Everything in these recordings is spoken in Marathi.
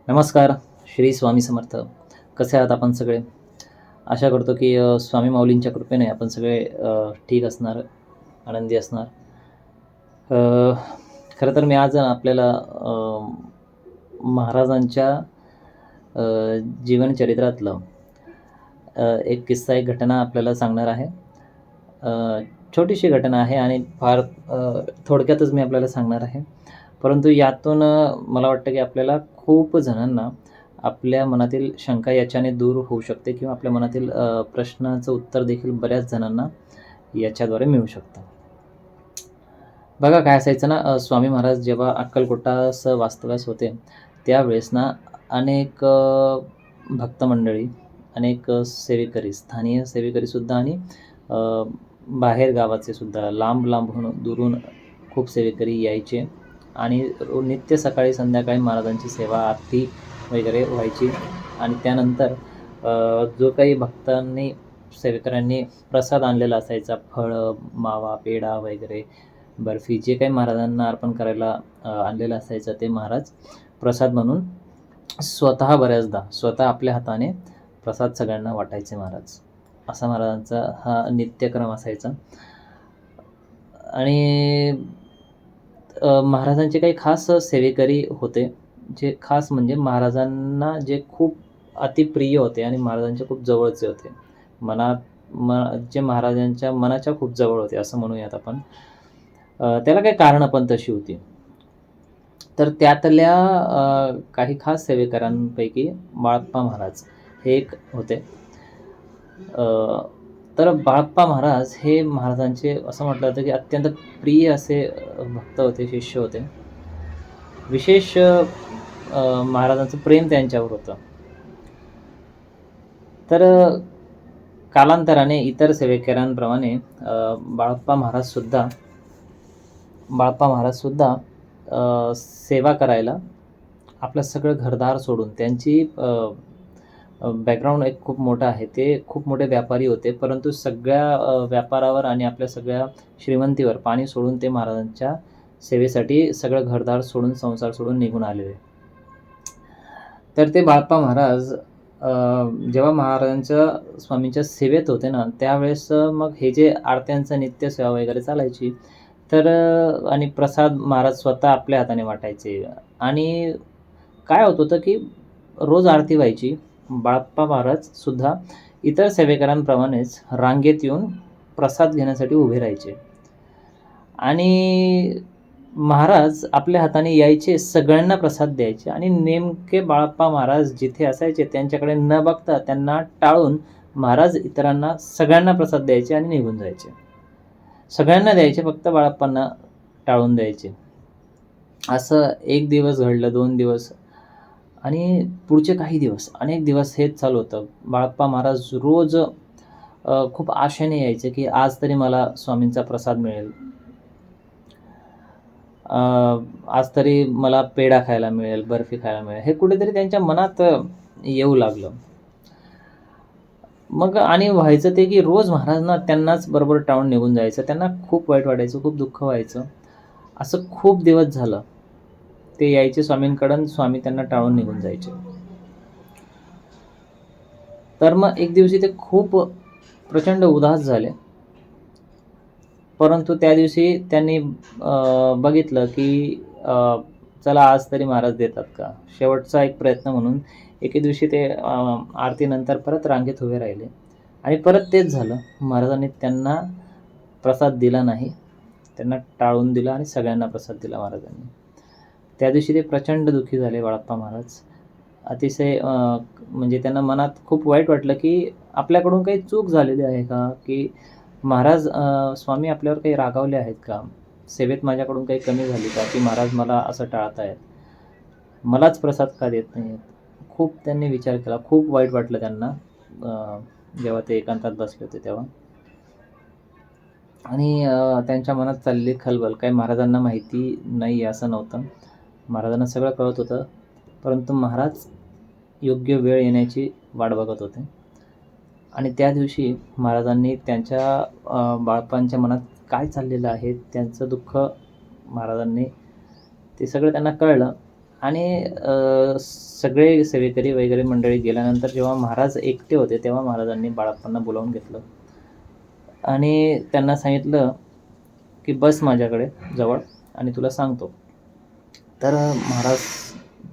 नमस्कार. श्री स्वामी समर्थ. कसे आहात आपण सगळे? आशा करतो की स्वामी माऊलींच्या कृपेने आपण सगळे ठीक असणार, आनंदी असणार. अ, खरं तर मी आज आपल्याला महाराजांच्या अ, जीवनचरित्रातलं एक किस्सा, एक घटना आपल्याला सांगणार आहे. अ, छोटीशी घटना आहे आणि फार थोडक्यातच मी आपल्याला सांगणार आहे. परंतु यातून मला वाटतं की आपल्याला खूप जणांना आपल्या मनातील शंका याच्याने दूर होऊ शकते किंवा आपल्या मनातील प्रश्नाचं उत्तर देखील बऱ्याच जणांना याच्याद्वारे मिळू शकतं. बघा काय असायचं ना, स्वामी महाराज जेव्हा अक्कलकोटाचं वास्तव्यास होते, त्यावेळेस ना अनेक भक्त मंडळी, अनेक सेवेकरी, स्थानीय सेवेकरीसुद्धा आणि अ, बाहेर गावाचे सुद्धा लांब-लांबहून, दुरून खूप सेवेकरी यायचे आणि नित्य सकाळी संध्याकाळी महाराजांची सेवा, आरती वगैरे व्हायची आणि त्यानंतर जो काही भक्तांनी, सेवेकऱ्यांनी प्रसाद आणलेला असायचा, फळं, मावा, पेढा वगैरे, बर्फी, जे काही महाराजांना अर्पण करायला आणलेलं असायचं, ते महाराज प्रसाद म्हणून स्वतः बऱ्याचदा स्वतः आपल्या हाताने प्रसाद सगळ्यांना वाटायचे महाराज. असा महाराजांचा हा नित्यक्रम असायचा. आणि महाराजांचे काही खास सेवेकरी होते, जे खास म्हणजे महाराजांना जे खूप अतिप्रिय होते आणि महाराजांच्या खूप जवळचे होते. मनात जे महाराजांच्या मनाच्या खूप जवळ होते असं म्हणूयात आपण. त्याला काही कारणं पण तशी होती. तर त्यातल्या काही खास सेवेकरांपैकी बाळप्पा महाराज हे एक होते. अ, तर बाळप्पा महाराज हे महाराजांचे असं म्हटलं जातं की अत्यंत प्रिय असे भक्त होते, शिष्य होते. विशेष महाराजांचं प्रेम त्यांच्यावर होतं. तर कालांतराने इतर सेवेकरांप्रमाणे बाळप्पा महाराजसुद्धा सेवा करायला आपलं सगळं घरदार सोडून, त्यांची बॅकग्राऊंड एक खूप मोठं आहे. ते खूप मोठे व्यापारी होते. परंतु सगळ्या व्यापारावर आणि आपल्या सगळ्या श्रीमंतीवर पाणी सोडून ते महाराजांच्या सेवेसाठी सगळं घरदार सोडून, संसार सोडून निघून आलेले. तर ते बाळप्पा महाराज जेव्हा महाराजांच्या, स्वामींच्या सेवेत होते ना, त्यावेळेस मग हे जे आरत्यांचं नित्य सेवा वगैरे चालायची. तर आणि प्रसाद महाराज स्वतः आपल्या हाताने वाटायचे आणि काय होत होतं, की रोज आरती व्हायची. बाळप्पा महाराजसुद्धा इतर सेवेकरांप्रमाणेच रांगेत येऊन प्रसाद घेण्यासाठी उभे राहायचे आणि महाराज आपल्या हाताने यायचे, सगळ्यांना प्रसाद द्यायचे आणि नेमके बाळप्पा महाराज जिथे असायचे त्यांच्याकडे न बघता त्यांना टाळून महाराज इतरांना, सगळ्यांना प्रसाद द्यायचे आणि निघून जायचे. सगळ्यांना द्यायचे, फक्त बाळप्पांना टाळून द्यायचे. असं 1 दिवस घडलं, 2 दिवस आणि पुढचे काही दिवस, अनेक दिवस हेच चालू होतं. बाळप्पा महाराज रोज खूप आशेने यायचे, की आज तरी मला स्वामींचा प्रसाद मिळेल. आज तरी मला पेढा खायला मिळेल, बर्फी खायला मिळेल. हे कुठेतरी त्यांच्या मनात येऊ लागलं. मग आणि व्हायचं ते, की रोज महाराज ना त्यांनाच बरोबर टाळून निघून जायचं. त्यांना खूप वाईट वाटायचं, खूप दुःख व्हायचं. असं खूप दिवस झालं. ते यायचे स्वामींकडं, स्वामी त्यांना टाळून निघून जायचे. तर मग एक दिवशी ते खूप प्रचंड उदास झाले. परंतु त्या दिवशी त्यांनी बघितलं, की चला आज तरी महाराज देतात का? शेवटचा एक प्रयत्न म्हणून एके दिवशी ते आरतीनंतर परत रांगेत उभे राहिले आणि परत तेच झालं. महाराजांनी त्यांना प्रसाद दिला नाही. त्यांना टाळून दिला आणि सगळ्यांना प्रसाद दिला महाराजांनी. त्या दिवशी ते प्रचंड दुःखी झाले बाळप्पा महाराज. अतिशय म्हणजे त्यांना मनात खूप वाईट वाटलं, की आपल्याकडून काही चूक झालेली आहे का? की महाराज, स्वामी आपल्यावर काही रागावले आहेत का? सेवेत माझ्याकडून काही कमी झाली का? की महाराज मला असं टाळतायत? मलाच प्रसाद का देत नाहीयेत? खूप त्यांनी विचार केला. खूप वाईट वाटलं त्यांना जेव्हा ते एकांतात बसले होते तेव्हा. आणि त्यांच्या मनात चाललेली खलबल काही महाराजांना माहिती नाही असं नव्हतं. महाराजांना सगळं कळत होतं. परंतु महाराज योग्य वेळ येण्याची वाट बघत होते. आणि त्या दिवशी महाराजांनी त्यांच्या बाळप्पांच्या मनात काय चाललेलं आहे, त्यांचं दुःख महाराजांनी, ते सगळं त्यांना कळलं आणि सगळे सेवेकरी वगैरे मंडळी गेल्यानंतर जेव्हा महाराज एकटे होते, तेव्हा महाराजांनी बाळाप्पांना बोलावून घेतलं आणि त्यांना सांगितलं, की "बस माझ्याकडे जवळ आणि तुला सांगतो." तर महाराज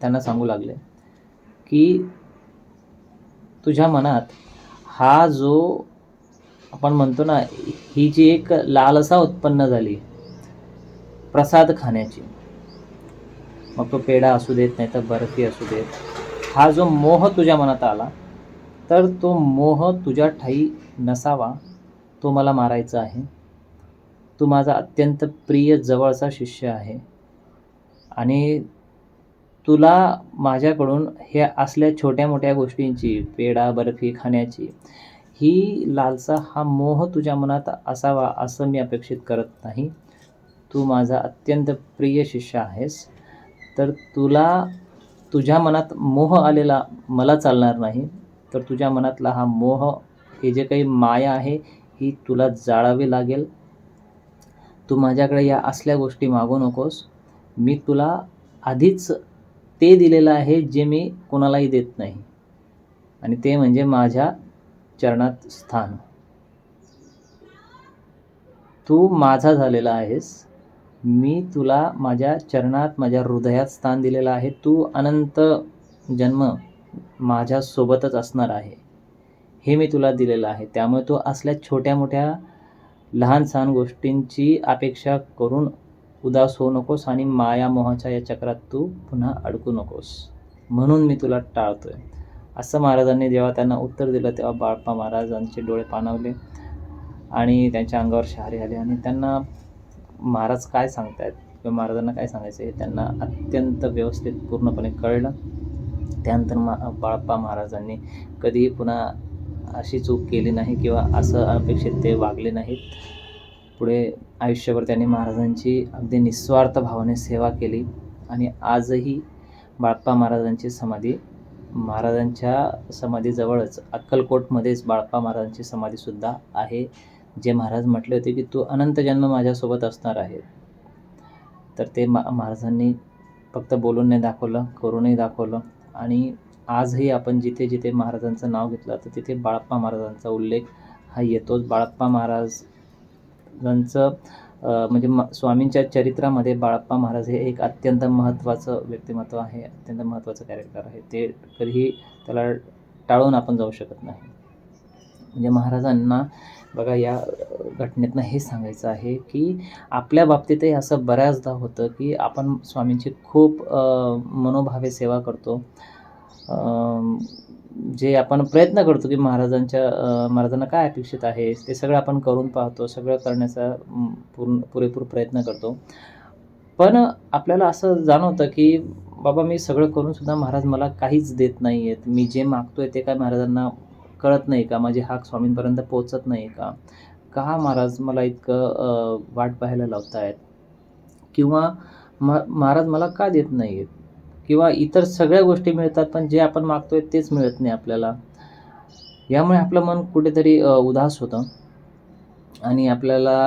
त्यांना सांगू लागले, की "तुझ्या मनात हा जो आपण म्हणतो ना, ही जी एक लालसा उत्पन्न झाली प्रसाद खाण्याची, मग तो पेढा असू देत, नाहीतर बर्फी असू देत. हा जो मोह तुझ्या मनात आला, तर तो मोह तुझ्या ठायी नसावा. तो मला मारायचा आहे. तू माझा अत्यंत प्रिय जवळचा शिष्य आहे आणि तुला माझ्याकडून हे असल्या छोट्या-मोठ्या गोष्टींची, पेढा, बर्फी खाण्याची, ही लालसा, हा मोह तुझ्या मनात असावा असं मी अपेक्षित करत नाही. तू माझा अत्यंत प्रिय शिष्य आहेस. तर तुझ्या मनात मोह आलेला मला चालणार नाही. तर तुझ्या मनातला हा मोह, हे जे काही माया आहे, ही तुला जाळावी लागेल. तू माझ्याकडे या असल्या गोष्टी मागू नकोस. मी तुला आधीच ते दिलेलं आहे, जे मी कोणालाही देत नाही आणि ते म्हणजे माझ्या चरणात स्थान. तू माझा झालेला आहेस. मी तुला माझ्या चरणात, माझ्या हृदयात स्थान दिलेलं आहे. तू अनंत जन्म माझ्यासोबतच असणार आहे. हे मी तुला दिलेलं आहे. त्यामुळे तू असल्या छोट्या-मोठ्या, लहान-सहान गोष्टींची अपेक्षा करून उदास होऊ नकोस आणि माया-मोहाच्या या चक्रात तू पुन्हा अडकू नकोस. म्हणून मी तुला टाळतोय." असं महाराजांनी जेव्हा त्यांना उत्तर दिलं, तेव्हा बाळप्पा महाराजांचे डोळे पाणावले आणि त्यांच्या अंगावर शहारे आले आणि त्यांना महाराज काय सांगतायत किंवा महाराजांना काय सांगायचं हे त्यांना अत्यंत व्यवस्थित पूर्णपणे कळलं. त्यानंतर बाळप्पा महाराजांनी कधीही पुन्हा अशी चूक केली नाही किंवा असं अपेक्षित ते वागले नाहीत. पुढे आयुष्यभर त्यांनी महाराजांची अगदी निस्वार्थ भावाने सेवा केली आणि आजही बाळप्पा महाराजांची समाधी, महाराजांच्या समाधीजवळच अक्कलकोटमध्येच बाळप्पा महाराजांची समाधीसुद्धा आहे. जे महाराज म्हटले होते, की "तू अनंत जन्म माझ्यासोबत असणार आहे." तर ते महाराजांनी फक्त बोलून नाही दाखवलं, करूनही दाखवलं आणि आजही आपण जिथे-जिथे महाराजांचं नाव घेतलं, तर तिथे बाळप्पा महाराजांचा उल्लेख हा येतोच. बाळप्पा महाराजांचं म्हणजे स्वामींच्या चरित्रामध्ये बाळप्पा महाराज हे एक अत्यंत महत्त्वाचं व्यक्तिमत्व आहे, अत्यंत महत्त्वाचं कॅरेक्टर आहे. ते कधीही त्याला टाळून आपण जाऊ शकत नाही. म्हणजे महाराजांना बघा, या घटनेतनं हे सांगायचं आहे, की आपल्या बाबतीतही असं बऱ्याचदा होतं, की आपण स्वामींची खूप मनोभावे सेवा करतो. जे आपण प्रयत्न करतो, की महाराजांना काय अपेक्षित आहे, ते सगळं आपण करून पाहतो. सगळं करण्याचा पुरेपूर प्रयत्न करतो. पण आपल्याला असं जाणवतं, की बाबा मी सगळं करूनसुद्धा महाराज मला काहीच देत नाही आहेत. मी जे मागतोय ते काय महाराजांना कळत नाही का? माझी हाक स्वामींपर्यंत पोहोचत नाही का? का महाराज मला इतकं वाट पाहायला लावतायत? किंवा महाराज मला का देत नाही आहेत? किंवा इतर सगळ्या गोष्टी मिळतात, पण जे आपण मागतोय तेच मिळत नाही आपल्याला. यामुळे आपलं मन कुठेतरी उदास होतं आणि आपल्याला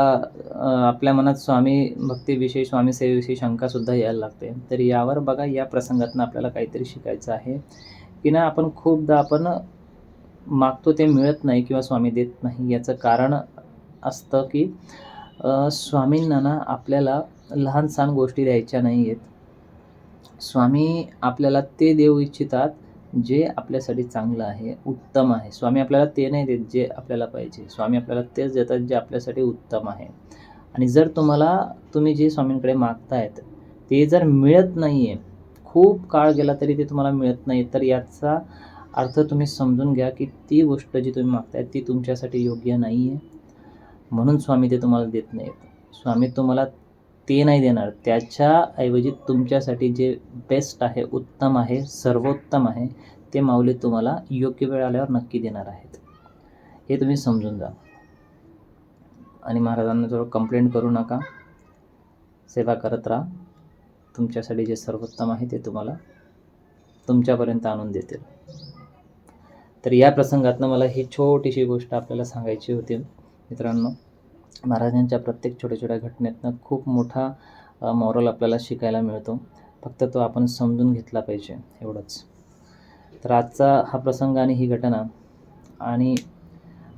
आपल्या मनात स्वामी भक्तीविषयी, स्वामी सेवेविषयी शंकासुद्धा यायला लागते. तर यावर बघा, या प्रसंगातून आपल्याला काहीतरी शिकायचं आहे, की ना आपण खूपदा आपण मागतो ते मिळत नाही किंवा स्वामी देत नाही. याचं कारण असतं, की स्वामींना ना आपल्याला लहान-सहान गोष्टी द्यायच्या नाही आहेत. स्वामी आपल्याला ते देऊ इच्छितात, जे आपल्यासाठी चांगलं आहे, उत्तम आहे. स्वामी आपल्याला ते नाही देत, जे आपल्याला पाहिजे. स्वामी आपल्याला तेच देतात, जे आपल्यासाठी उत्तम आहे. आणि जर तुम्ही जे स्वामींकडे मागतायत, ते जर मिळत नाही आहे, खूप काळ गेला तरी ते तुम्हाला मिळत नाही, तर याचा अर्थ तुम्ही समजून घ्या, की ती गोष्ट जी तुम्ही मागताय, ती तुमच्यासाठी योग्य नाही आहे. म्हणून स्वामी ते तुम्हाला देत नाहीत. स्वामी तुम्हाला ते नाही देणार. त्याच्याऐवजी तुमच्यासाठी जे बेस्ट आहे, उत्तम आहे, सर्वोत्तम आहे, ते माऊली तुम्हाला योग्य वेळ आल्यावर नक्की देणार आहेत. हे तुम्ही समजून जा. आणि महाराजांना जवळ कंप्लेंट करू नका. सेवा करत राहा. तुमच्यासाठी जे सर्वोत्तम आहे ते तुम्हाला तुमच्यापर्यंत आणून देतील. तर या प्रसंगातनं मला ही छोटीशी गोष्ट आपल्याला सांगायची होती मित्रांनो. महाराजांच्या प्रत्येक छोट्या-छोट्या घटनेतनं खूप मोठा मॉरल आपल्याला शिकायला मिळतो. फक्त तो आपण समजून घेतला पाहिजे एवढंच. तर आजचा हा प्रसंग आणि ही घटना आणि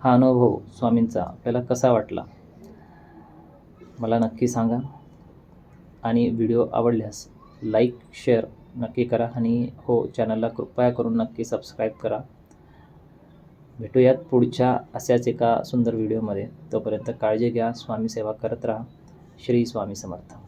हा अनुभव स्वामींचा आपल्याला कसा वाटला मला नक्की सांगा. आणि व्हिडिओ आवडल्यास लाईक शेअर नक्की करा आणि हो, चॅनलला कृपया करून नक्की सबस्क्राईब करा. भेटूयात पुढच्या अशाच एका सुंदर व्हिडिओमध्ये. तोपर्यंत काळजी घ्या. स्वामी सेवा करत राहा. श्री स्वामी समर्थ.